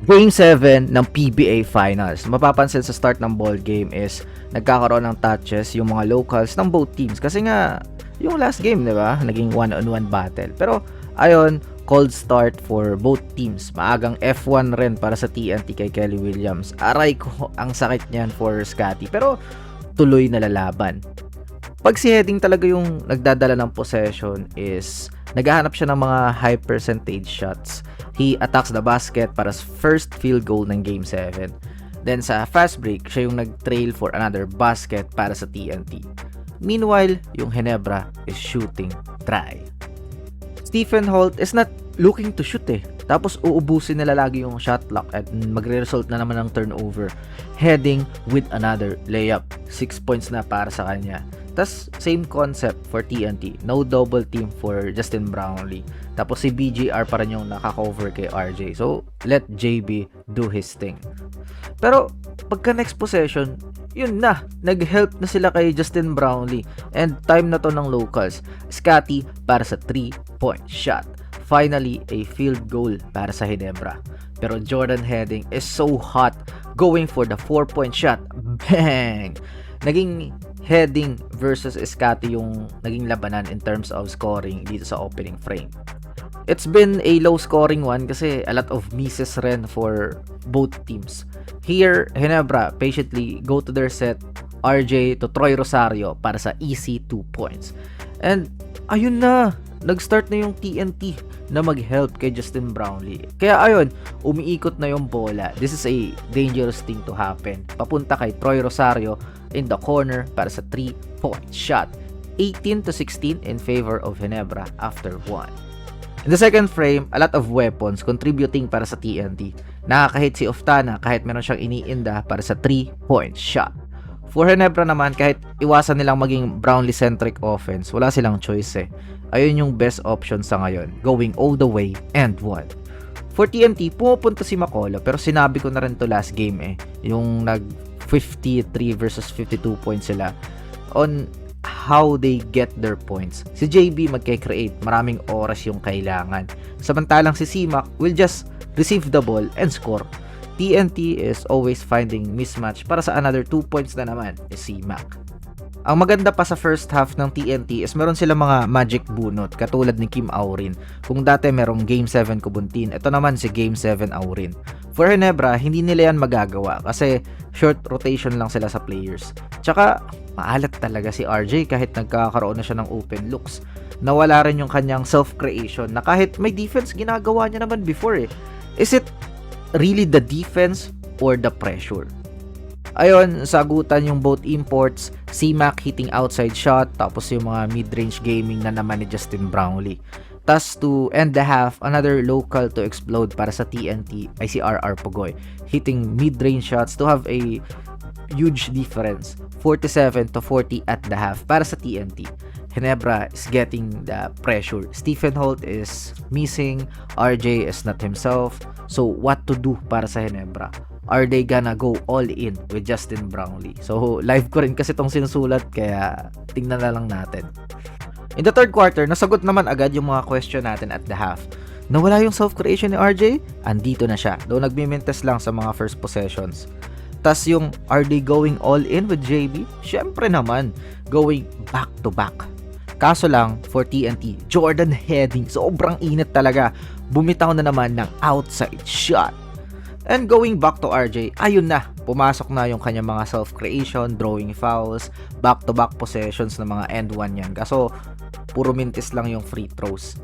Game 7 ng PBA Finals. Mapapansin sa start ng ball game is nagkakaroon ng touches yung mga locals ng both teams. Kasi nga, yung last game, di ba? Naging one-on-one battle. Pero, ayon, cold start for both teams. Maagang F1 rin para sa TNT kay Kelly Williams. Aray ko, ang sakit niyan for Scotty. Pero, tuloy na lalaban. Pag si Heading talaga yung nagdadala ng possession is naghahanap siya ng mga high percentage shots. He attacks the basket para sa first field goal ng Game 7. Then sa fast break, siya yung nag-trail for another basket para sa TNT. Meanwhile, yung Ginebra is shooting dry. Stephen Holt is not looking to shoot Tapos uubusin nila lagi yung shot clock at magre-result na naman ng turnover. Heading with another layup. 6 points na para sa kanya. Tas same concept for TNT. No double team for Justin Brownlee. Tapos si BGR pa rin yung nakakover kay RJ. So, let JB do his thing. Pero, pagka next possession, yun na. Nag-help na sila kay Justin Brownlee. And time na to ng locals. Scotty para sa 3-point shot. Finally, a field goal para sa Ginebra. Pero Jordan Heading is so hot. Going for the 4-point shot. Bang! Naging Heading versus Scotty yung naging labanan in terms of scoring dito sa opening frame. It's been a low scoring one kasi a lot of misses rin for both teams. Here, Ginebra patiently go to their set, RJ to Troy Rosario para sa easy 2 points. And ayun na, nag-start na yung TNT na mag-help kay Justin Brownlee. Kaya ayun, umiikot na yung bola. This is a dangerous thing to happen. Papunta kay Troy Rosario in the corner para sa 3-point shot. 18-16 in favor of Ginebra after 1. In the second frame, a lot of weapons contributing para sa TNT. Nakakahit si Oftana kahit meron siyang iniinda para sa 3-point shot. For Ginebra naman, kahit iwasan nilang maging Brownlee-centric offense, wala silang choice Ayun yung best option sa ngayon, going all the way and 1. For TNT, pumupunta si Makolo pero sinabi ko na rin to last game yung nag 53 versus 52 points sila on how they get their points. Si JB magke-create, maraming oras yung kailangan. Samantalang si CMAC will just receive the ball and score. TNT is always finding mismatch para sa another 2 points na naman is CMAC. Ang maganda pa sa first half ng TNT is meron silang mga magic bunot katulad ni Kim Aurin. Kung dati merong Game 7 Kubuntin, ito naman si Game 7 Aurin. For Ginebra, hindi nila yan magagawa kasi short rotation lang sila sa players. Tsaka, maalat talaga si RJ kahit nagkakaroon na siya ng open looks. Nawala rin yung kanyang self-creation na kahit may defense, ginagawa niya naman before Is it really the defense or the pressure? Ayun, sagutan yung both imports, CMAC hitting outside shot, tapos yung mga mid-range gaming na naman ni Justin Brownlee. Tas to end the half, another local to explode para sa TNT ay si RR Pugoy, hitting mid-range shots to have a huge difference, 47-40 at the half para sa TNT. Ginebra is getting the pressure. Stephen Holt is missing, RJ is not himself, so what to do para sa Ginebra? Are they gonna go all in with Justin Brownlee? So, live ko rin kasi itong sinusulat, kaya tingnan na lang natin. In the third quarter, nasagot naman agad yung mga question natin at the half. Nawala yung self-creation ni RJ? Andito na siya. Though nagmimintes lang sa mga first possessions. Tas yung, are they going all in with JB? Syempre naman, going back to back. Kaso lang, for TNT, Jordan Heading, sobrang init talaga. Bumitaw na naman ng outside shot. And going back to RJ, ayun na, pumasok na yung kanyang mga self-creation, drawing fouls, back-to-back possessions ng mga end one yan. Kaso, puro mintis lang yung free throws.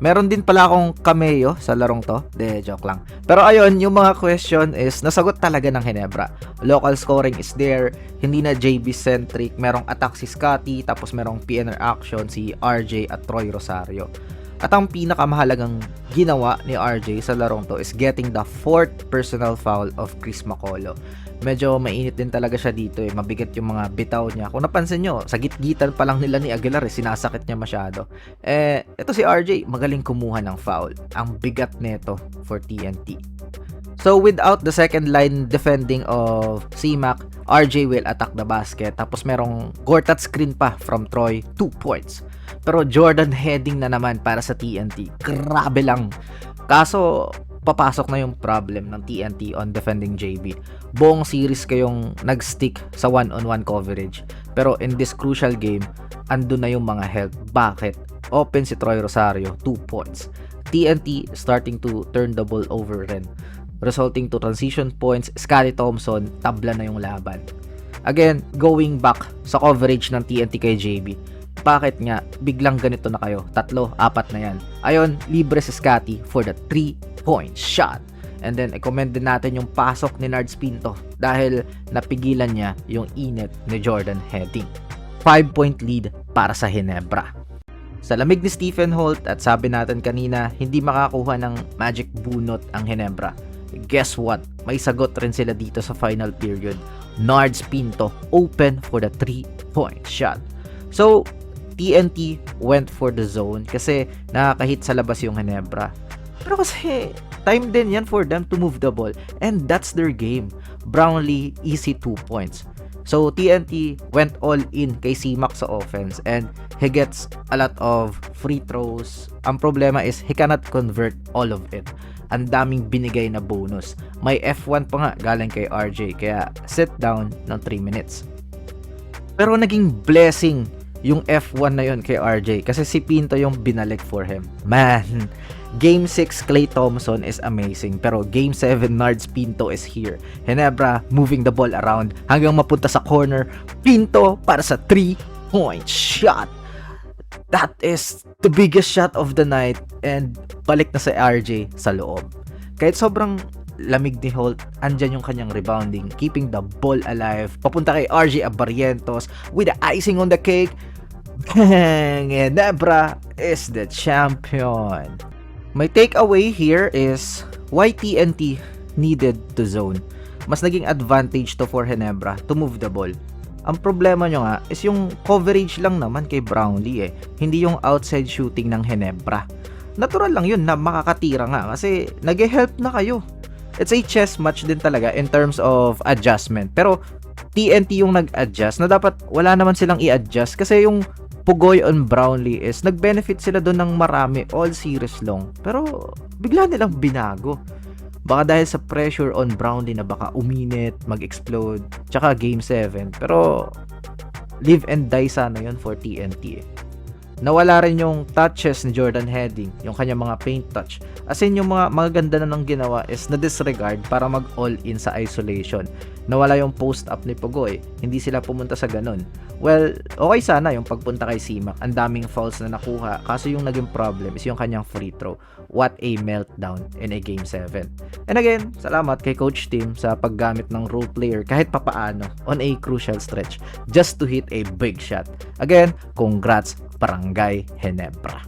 Meron din pala akong cameo sa larong to. Joke lang. Pero ayun, yung mga question is, nasagot talaga ng Ginebra. Local scoring is there, hindi na JB-centric, merong attack si Scotty, tapos merong PNR action si RJ at Troy Rosario. At ang pinakamahalagang ginawa ni RJ sa larong to is getting the 4th personal foul of Chris Makolo. Medyo mainit din talaga siya dito mabigat yung mga bitaw niya. Kung napansin nyo, sa gitgitan pa lang nila ni Aguilar sinasakit niya masyado. Ito si RJ, magaling kumuha ng foul. Ang bigat neto for TNT. So without the second line defending of CMAC, RJ will attack the basket. Tapos merong Gortat screen pa from Troy, 2 points. Pero Jordan Heading na naman para sa TNT. Grabe lang. Kaso papasok na yung problem ng TNT on defending JB. Buong series kayong nag-stick sa one-on-one coverage. Pero in this crucial game, andun na yung mga help. Bakit? Open si Troy Rosario, 2 points. TNT starting to turn the ball over rin, resulting to transition points. Scottie Thompson, tabla na yung laban. Again, going back sa coverage ng TNT kay JB. Bakit nga biglang ganito na kayo? 3, 4 na yan. Ayon, libre si Scottie for the 3-point shot. And then, i-commend din natin yung pasok ni Nards Pinto dahil napigilan niya yung init ni Jordan Heading. 5-point lead para sa Ginebra. Sa lamig ni Stephen Holt at sabi natin kanina, hindi makakuha ng magic bunot ang Ginebra. Guess what? May sagot rin sila dito sa final period. Nards Pinto open for the 3-point shot. So, TNT went for the zone kasi nakakahit sa labas yung Ginebra. Pero kasi time din yan for them to move the ball, and that's their game. Brownlee, easy 2 points. So TNT went all in kay C-Mac sa offense, and he gets a lot of free throws. Ang problema is he cannot convert all of it. Ang daming binigay na bonus. May F1 pa nga galing kay RJ, kaya sit down ng 3 minutes. Pero naging blessing yung F1 na yun kay RJ kasi si Pinto yung binalik for him. Man, Game 6 Klay Thompson is amazing, pero Game 7 Nards Pinto is here. Ginebra moving the ball around hanggang mapunta sa corner. Pinto para sa 3-point shot. That is the biggest shot of the night, and balik na sa RJ sa loob. Kahit sobrang lamig ni Holt, andyan yung kanyang rebounding, keeping the ball alive. Papunta kay RJ Abarrientos with the icing on the cake. Bang! Ginebra is the champion. My takeaway here is why TNT needed the zone. Mas naging advantage to for Ginebra to move the ball. Ang problema nyo nga is yung coverage lang naman kay Brownlee hindi yung outside shooting ng Ginebra. Natural lang yun na makakatira nga kasi nag-help na kayo. It's a chess match din talaga in terms of adjustment. Pero TNT yung nag-adjust na dapat wala naman silang i-adjust kasi yung pugoy on Brownlee is nag-benefit sila doon ng marami all series long. Pero bigla nilang binago. Baka dahil sa pressure on Brownlee na baka uminit, mag-explode, tsaka Game 7. Pero live and die sana yun for TNT. Nawala rin yung touches ni Jordan Heading, yung kanya mga paint touch. As in, yung mga maganda na nang ginawa is na-disregard para mag-all-in sa isolation. Nawala yung post-up ni Pugoy. Hindi sila pumunta sa ganun. Well, okay sana yung pagpunta kay C-Mac. Ang daming fouls na nakuha. Kaso yung naging problem is yung kanyang free throw. What a meltdown in a Game 7. And again, salamat kay Coach Tim sa paggamit ng role player kahit papaano on a crucial stretch just to hit a big shot. Again, congrats Barangay Ginebra.